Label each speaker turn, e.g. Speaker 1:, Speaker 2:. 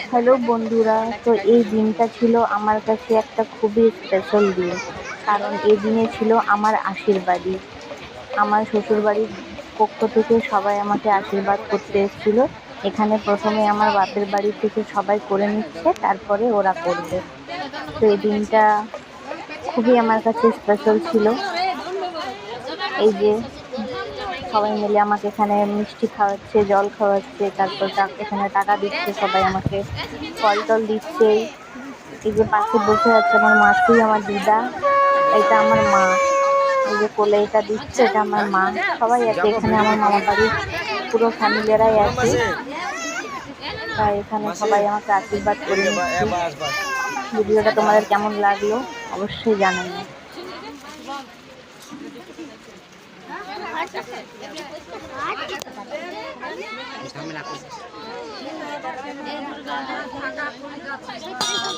Speaker 1: Hello বন্ধুরা, তো এই দিনটা ছিল আমার কাছে একটা খুবই স্পেশাল দিন। কারণ এই দিনে ছিল আমার আশীর্বাদী। আমার শ্বশুরবাড়ির পক্ষ থেকে সবাই আমাকে আশীর্বাদ করতে এসেছিল। এখানে প্রথমে আমার বাপের বাড়ি থেকে সবাই করে নিচ্ছে, তারপরে ওরা করবে। তো এই দিনটা খুবই আমার কাছে স্পেশাল ছিল। এই যে সবাই মিলে আমাকে এখানে মিষ্টি খাওয়াচ্ছে, জল খাওয়াচ্ছে, তারপর এখানে টাকা দিচ্ছে, সবাই আমাকে ফল টল দিচ্ছে। এই যে পাশে বসে আছে আমার মাসি, আমার দিদা, এটা আমার মা। এই যে কোলে এটা দিচ্ছে, এটা আমার মা। সবাই আছে এখানে, আমার মামা বাড়ির পুরো ফ্যামিলিরাই আছে। তাই এখানে সবাই আমাকে আশীর্বাদ করে নিচ্ছে। ভিডিওটা তোমাদের কেমন লাগলো অবশ্যই জানাবে।